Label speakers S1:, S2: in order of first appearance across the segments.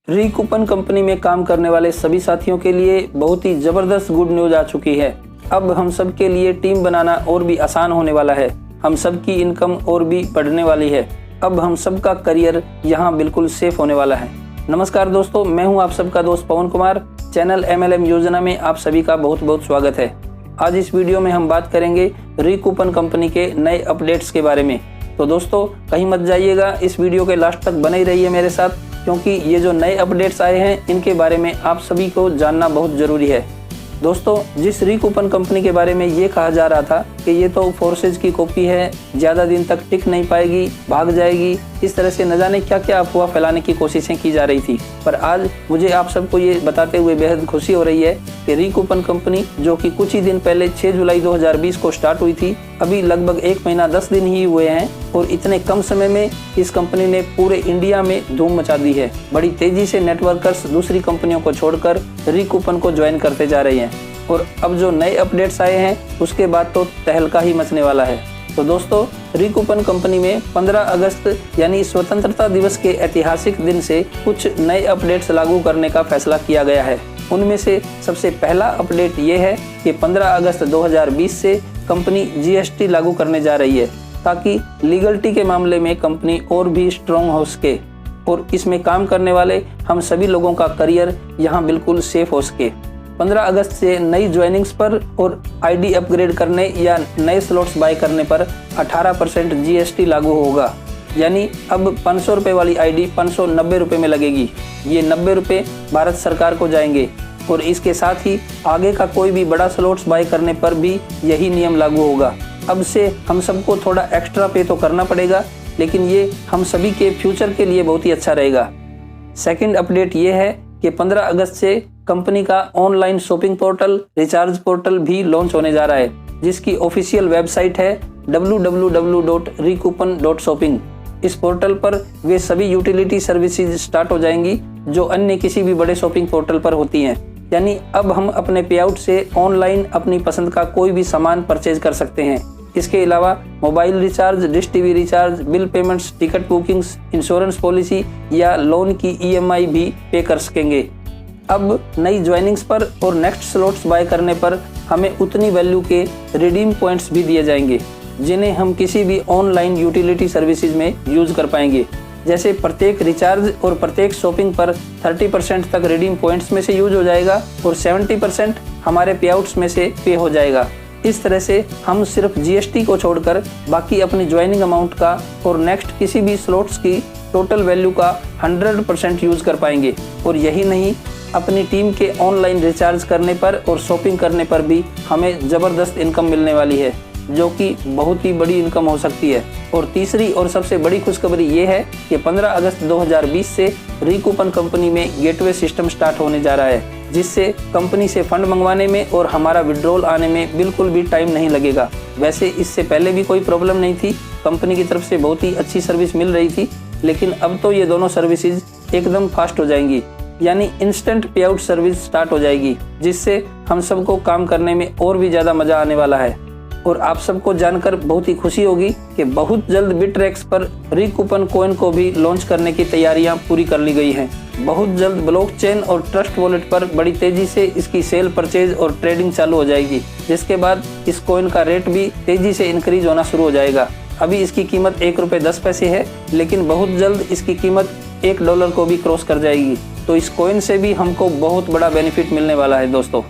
S1: रिकूपन company में काम करने वाले सभी साथियों के लिए बहुत ही जबरदस्त गुड न्यूज आ चुकी है। अब हम सब के लिए टीम बनाना और भी आसान होने वाला है। हम सब की इनकम और भी बढ़ने वाली है। अब हम सब का करियर यहाँ बिल्कुल सेफ होने वाला है। नमस्कार दोस्तों, मैं हूँ आप सबका दोस्त पवन कुमार। चैनल MLM योजना में आप सभी का बहुत बहुत स्वागत है। आज इस वीडियो में हम बात करेंगे रिकूपन कंपनी के नए अपडेट्स के बारे में। तो दोस्तों कहीं मत जाइएगा, इस वीडियो के लास्ट तक बने ही रहिए मेरे साथ, क्योंकि ये जो नए अपडेट्स आए हैं इनके बारे में आप सभी को जानना बहुत ज़रूरी है। दोस्तों जिस रिकूपन कंपनी के बारे में ये कहा जा रहा था कि ये तो फोर्सेज की कॉपी है, ज़्यादा दिन तक टिक नहीं पाएगी, भाग जाएगी, इस तरह से न जाने क्या क्या अफवाह फैलाने की कोशिशें की जा रही थी, पर आज मुझे आप सबको ये बताते हुए बेहद खुशी हो रही है कि रिकूपन कंपनी जो कि कुछ ही दिन पहले 6 जुलाई 2020 को स्टार्ट हुई थी, अभी लगभग 1 महीना 10 दिन ही हुए हैं और इतने कम समय में इस कंपनी ने पूरे इंडिया में धूम मचा दी है। बड़ी तेजी से नेटवर्कर्स दूसरी कंपनियों को छोड़कर रिकूपन को ज्वाइन करते जा रहे हैं और अब जो नए अपडेट्स आए हैं उसके बाद तो तहलका ही मचने वाला है। तो दोस्तों रिकूपन कंपनी में 15 अगस्त यानी स्वतंत्रता दिवस के ऐतिहासिक दिन से कुछ नए अपडेट्स लागू करने का फैसला किया गया है। उनमें से सबसे पहला अपडेट ये है कि 15 अगस्त 2020 से कंपनी GST लागू करने जा रही है, ताकि लीगलिटी के मामले में कंपनी और भी स्ट्रॉन्ग हो सके और इसमें काम करने वाले हम सभी लोगों का करियर यहाँ बिल्कुल सेफ हो सके। 15 अगस्त से नई ज्वाइनिंग्स पर और ID अपग्रेड करने या नए स्लॉट्स बाय करने पर 18% GST लागू होगा। यानी अब 500 रुपये वाली ID 590 रुपये में लगेगी। ये 90 रुपये भारत सरकार को जाएंगे और इसके साथ ही आगे का कोई भी बड़ा स्लॉट्स बाय करने पर भी यही नियम लागू होगा। अब से हम सबको थोड़ा एक्स्ट्रा पे तो करना पड़ेगा, लेकिन ये हम सभी के फ्यूचर के लिए बहुत ही अच्छा रहेगा। सेकंड अपडेट ये है कि 15 अगस्त से कंपनी का online shopping portal recharge portal भी लॉन्च होने जा रहा है, जिसकी ऑफिशियल वेबसाइट है www.recoupon.shopping। इस पोर्टल पर वे सभी यूटिलिटी सर्विसेज स्टार्ट हो जाएंगी जो अन्य किसी भी बड़े शॉपिंग पोर्टल पर होती हैं। यानी अब हम अपने पे आउट से ऑनलाइन अपनी पसंद का कोई भी सामान परचेज कर सकते हैं। इसके अलावा mobile recharge, dish TV recharge, bill payments, ticket bookings, insurance policy या लोन की EMI भी पे कर सकेंगे। अब नई ज्वाइनिंग्स पर और नेक्स्ट स्लॉट्स बाय करने पर हमें उतनी वैल्यू के रिडीम पॉइंट्स भी दिए जाएंगे, जिन्हें हम किसी भी ऑनलाइन यूटिलिटी सर्विसेज में यूज कर पाएंगे। जैसे प्रत्येक रिचार्ज और प्रत्येक शॉपिंग पर 30% तक रिडीम पॉइंट्स में से यूज हो जाएगा और 70% हमारे पे आउट्स में से पे हो जाएगा। इस तरह से हम सिर्फ GST को छोड़कर बाकी अपनी ज्वाइनिंग अमाउंट का और नेक्स्ट किसी भी स्लॉट्स की टोटल वैल्यू का 100% यूज कर पाएंगे। और यही नहीं, अपनी टीम के ऑनलाइन रिचार्ज करने पर और शॉपिंग करने पर भी हमें ज़बरदस्त इनकम मिलने वाली है, जो कि बहुत ही बड़ी इनकम हो सकती है। और तीसरी और सबसे बड़ी खुशखबरी ये है कि 15 अगस्त 2020 से रिकूपन कंपनी में गेटवे सिस्टम स्टार्ट होने जा रहा है, जिससे कंपनी से फंड मंगवाने में और हमारा विड्रॉल आने में बिल्कुल भी टाइम नहीं लगेगा। वैसे इससे पहले भी कोई प्रॉब्लम नहीं थी, कंपनी की तरफ से बहुत ही अच्छी सर्विस मिल रही थी, लेकिन अब तो ये दोनों सर्विसेज एकदम फास्ट हो जाएंगी। यानी इंस्टेंट पे आउट सर्विस स्टार्ट हो जाएगी, जिससे हम सबको काम करने में और भी ज़्यादा मज़ा आने वाला है। और आप सबको जानकर बहुत ही खुशी होगी कि बहुत जल्द बिटरेक्स पर रिकूपन कॉइन को भी लॉन्च करने की तैयारियां पूरी कर ली गई हैं। बहुत जल्द ब्लॉकचेन और ट्रस्ट वॉलेट पर बड़ी तेजी से इसकी सेल, परचेज और ट्रेडिंग चालू हो जाएगी, जिसके बाद इस कॉइन का रेट भी तेजी से इंक्रीज होना शुरू हो जाएगा। अभी इसकी कीमत 1 रुपये 10 पैसे है, लेकिन बहुत जल्द इसकी कीमत $1 को भी क्रॉस कर जाएगी। तो इस कॉइन से भी हमको बहुत बड़ा बेनिफिट मिलने वाला है दोस्तों।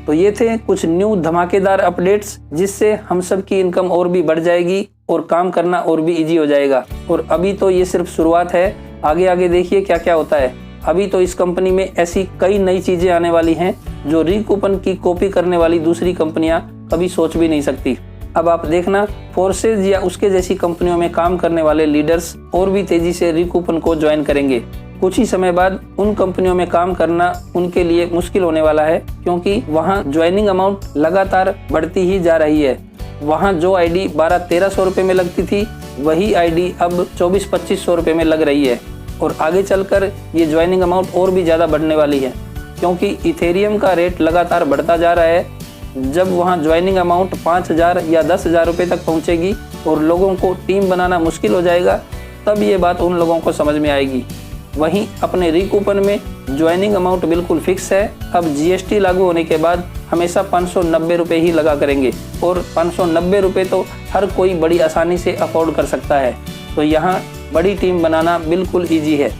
S1: तो ये थे कुछ न्यू धमाकेदार अपडेट्स, जिससे हम सब की इनकम और भी बढ़ जाएगी और काम करना और भी इजी हो जाएगा। और अभी तो ये सिर्फ शुरुआत है, आगे आगे देखिए क्या क्या होता है। अभी तो इस कंपनी में ऐसी कई नई चीज़ें आने वाली हैं जो रिकूपन की कॉपी करने वाली दूसरी कंपनियां कभी सोच भी नहीं सकती। अब आप देखना, फोर्सेज या उसके जैसी कंपनियों में काम करने वाले लीडर्स और भी तेजी से रिकूपन को ज्वाइन करेंगे। कुछ ही समय बाद उन कंपनियों में काम करना उनके लिए मुश्किल होने वाला है, क्योंकि वहाँ ज्वाइनिंग अमाउंट लगातार बढ़ती ही जा रही है। वहाँ जो ID 1200-1300 रुपये में लगती थी, वही ID अब 2400-2500 रुपये में लग रही है। और आगे चलकर ये ज्वाइनिंग अमाउंट और भी ज़्यादा बढ़ने वाली है, क्योंकि इथेरियम का रेट लगातार बढ़ता जा रहा है। जब वहाँ ज्वाइनिंग अमाउंट 5000 या 10,000 रुपये तक पहुँचेगी और लोगों को टीम बनाना मुश्किल हो जाएगा, तब ये बात उन लोगों को समझ में आएगी। वहीं अपने रिकूपन में ज्वाइनिंग अमाउंट बिल्कुल फिक्स है। अब GST लागू होने के बाद हमेशा 590 रुपये ही लगा करेंगे और 590 रुपये तो हर कोई बड़ी आसानी से अफोर्ड कर सकता है। तो यहाँ बड़ी टीम बनाना बिल्कुल ईजी है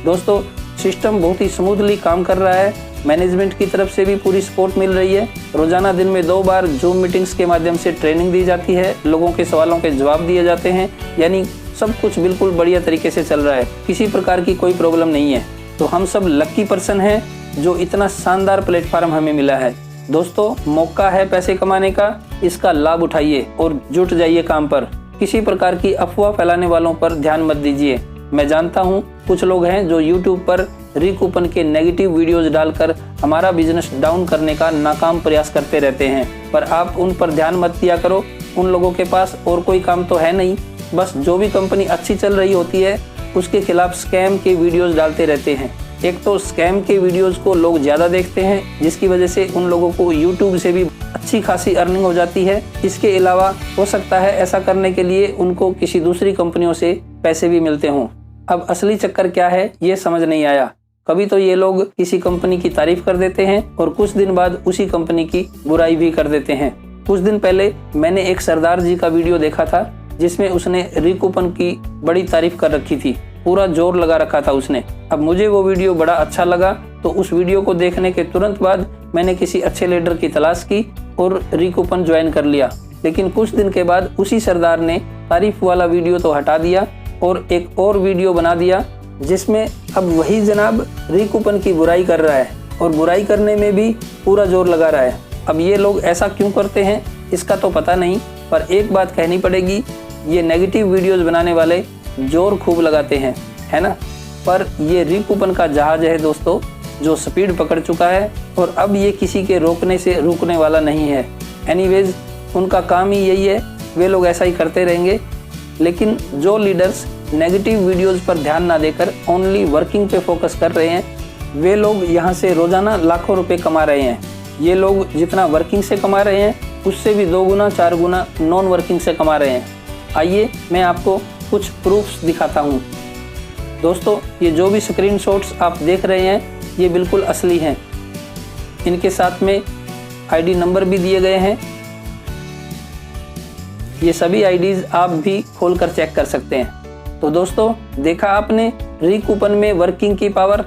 S1: दोस्तों। सिस्टम बहुत ही स्मूथली काम कर रहा है। मैनेजमेंट की तरफ से भी पूरी सपोर्ट मिल रही है। रोजाना दिन में 2 बार जूम मीटिंग्स के माध्यम से ट्रेनिंग दी जाती है, लोगों के सवालों के जवाब दिए जाते हैं, यानी सब कुछ बिल्कुल बढ़िया तरीके से चल रहा है। किसी प्रकार की कोई प्रॉब्लम नहीं है। तो हम सब लकी पर्सन हैं जो इतना शानदार प्लेटफॉर्म हमें मिला है। दोस्तों, मौका है पैसे कमाने का, इसका लाभ उठाइए और जुट जाइए काम पर। किसी प्रकार की अफवाह फैलाने वालों पर ध्यान मत दीजिए। मैं जानता हूँ कुछ लोग हैं जो YouTube पर रिकूपन के नेगेटिव वीडियोस डालकर हमारा बिजनेस डाउन करने का नाकाम प्रयास करते रहते हैं, पर आप उन पर ध्यान मत दिया करो। उन लोगों के पास और कोई काम तो है नहीं, बस जो भी कंपनी अच्छी चल रही होती है उसके खिलाफ स्कैम के वीडियोस डालते रहते हैं। एक तो स्कैम के वीडियोस को लोग ज़्यादा देखते हैं, जिसकी वजह से उन लोगों को YouTube से भी अच्छी खासी अर्निंग हो जाती है। इसके अलावा हो सकता है ऐसा करने के लिए उनको किसी दूसरी कंपनियों से पैसे भी मिलते हों। अब असली चक्कर क्या है ये समझ नहीं आया। कभी तो ये लोग किसी कंपनी की तारीफ कर देते हैं और कुछ दिन बाद उसी कंपनी की बुराई भी कर देते हैं। कुछ दिन पहले मैंने एक सरदार जी का वीडियो देखा था जिसमें उसने रिकूपन की बड़ी तारीफ कर रखी थी, पूरा जोर लगा रखा था उसने। अब मुझे वो वीडियो बड़ा अच्छा लगा, तो उस वीडियो को देखने के तुरंत बाद मैंने किसी अच्छे लीडर की तलाश की और रिकूपन ज्वाइन कर लिया। लेकिन कुछ दिन के बाद उसी सरदार ने तारीफ वाला वीडियो तो हटा दिया और एक और वीडियो बना दिया जिसमें अब वही जनाब रिकूपन की बुराई कर रहा है और बुराई करने में भी पूरा जोर लगा रहा है। अब ये लोग ऐसा क्यों करते हैं इसका तो पता नहीं, पर एक बात कहनी पड़ेगी, ये नेगेटिव वीडियोस बनाने वाले जोर खूब लगाते हैं, है ना। पर ये रिकूपन का जहाज है दोस्तों, जो स्पीड पकड़ चुका है और अब ये किसी के रोकने से रुकने वाला नहीं है। एनीवेज, उनका काम ही यही है, वे लोग ऐसा ही करते रहेंगे। लेकिन जो लीडर्स नेगेटिव वीडियोस पर ध्यान ना देकर ओनली वर्किंग पे फोकस कर रहे हैं, वे लोग यहाँ से रोजाना लाखों रुपए कमा रहे हैं। ये लोग जितना वर्किंग से कमा रहे हैं उससे भी 2 गुना 4 गुना नॉन वर्किंग से कमा रहे हैं। आइए मैं आपको कुछ प्रूफ्स दिखाता हूँ। दोस्तों, ये जो भी स्क्रीनशॉट्स आप देख रहे हैं ये बिल्कुल असली हैं। इनके साथ में आईडी नंबर भी दिए गए हैं। ये सभी आईडीज आप भी खोलकर चेक कर सकते हैं। तो दोस्तों, देखा आपने रिकूपन में वर्किंग की पावर।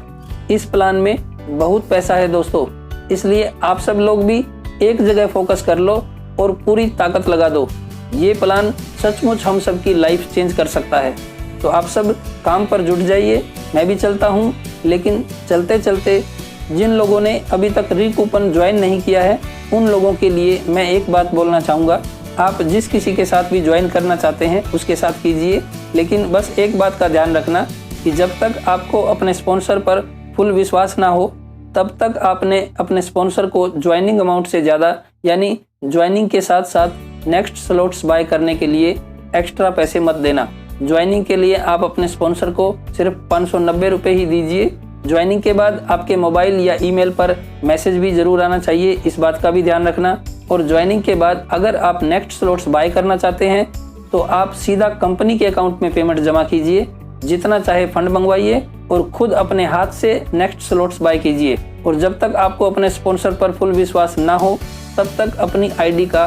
S1: इस प्लान में बहुत पैसा है दोस्तों, इसलिए आप सब लोग भी एक जगह फोकस कर लो और पूरी ताकत लगा दो। ये प्लान सचमुच हम सब की लाइफ चेंज कर सकता है। तो आप सब काम पर जुट जाइए। मैं भी चलता हूँ, लेकिन चलते चलते जिन लोगों ने अभी तक रिकूपन ज्वाइन नहीं किया है उन लोगों के लिए मैं एक बात बोलना चाहूँगा। आप जिस किसी के साथ भी ज्वाइन करना चाहते हैं उसके साथ कीजिए, लेकिन बस एक बात का ध्यान रखना कि जब तक आपको अपने स्पॉन्सर पर फुल विश्वास ना हो तब तक आपने अपने स्पॉन्सर को ज्वाइनिंग अमाउंट से ज़्यादा, यानी ज्वाइनिंग के साथ साथ नेक्स्ट स्लॉट्स बाय करने के लिए एक्स्ट्रा पैसे मत देना। ज्वाइनिंग के लिए आप अपने स्पॉन्सर को सिर्फ 590 रुपये ही दीजिए। ज्वाइनिंग के बाद आपके मोबाइल या ईमेल पर मैसेज भी ज़रूर आना चाहिए, इस बात का भी ध्यान रखना। और ज्वाइनिंग के बाद अगर आप नेक्स्ट स्लॉट्स बाय करना चाहते हैं तो आप सीधा कंपनी के अकाउंट में पेमेंट जमा कीजिए, जितना चाहे फंड मंगवाइए और खुद अपने हाथ से नेक्स्ट स्लॉट्स बाय कीजिए। और जब तक आपको अपने स्पॉन्सर पर फुल विश्वास ना हो तब तक अपनी आईडी का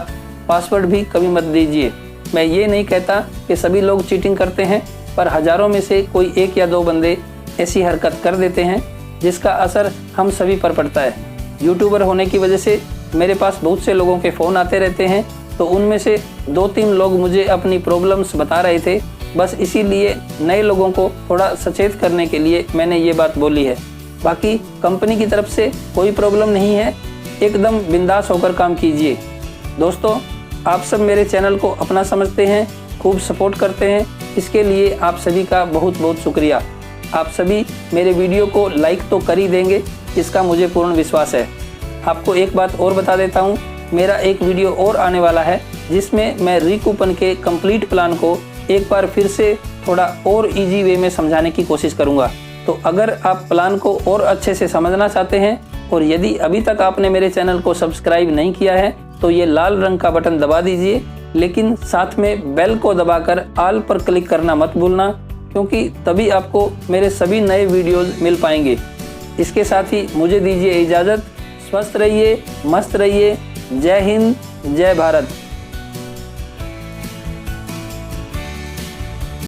S1: पासवर्ड भी कभी मत दीजिए। मैं ये नहीं कहता कि सभी लोग चीटिंग करते हैं, पर हज़ारों में से कोई 1 या 2 बंदे ऐसी हरकत कर देते हैं जिसका असर हम सभी पर पड़ता है। यूट्यूबर होने की वजह से मेरे पास बहुत से लोगों के फ़ोन आते रहते हैं, तो उनमें से 2-3 लोग मुझे अपनी प्रॉब्लम्स बता रहे थे। बस इसीलिए नए लोगों को थोड़ा सचेत करने के लिए मैंने ये बात बोली है। बाकी कंपनी की तरफ से कोई प्रॉब्लम नहीं है, एकदम बिंदास होकर काम कीजिए। दोस्तों, आप सब मेरे चैनल को अपना समझते हैं, खूब सपोर्ट करते हैं, इसके लिए आप सभी का बहुत बहुत शुक्रिया। आप सभी मेरे वीडियो को लाइक तो कर ही देंगे, इसका मुझे पूर्ण विश्वास है। आपको एक बात और बता देता हूँ, मेरा एक वीडियो और आने वाला है जिसमें मैं रिकूपन के कंप्लीट प्लान को एक बार फिर से थोड़ा और इजी वे में समझाने की कोशिश करूँगा। तो अगर आप प्लान को और अच्छे से समझना चाहते हैं और यदि अभी तक आपने मेरे चैनल को सब्सक्राइब नहीं किया है तो ये लाल रंग का बटन दबा दीजिए, लेकिन साथ में बेल को दबाकर ऑल पर क्लिक करना मत भूलना, क्योंकि तभी आपको मेरे सभी नए वीडियोस मिल पाएंगे। इसके साथ ही मुझे दीजिए इजाज़त। स्वस्थ रहिए, मस्त रहिए। जय हिंद, जय भारत।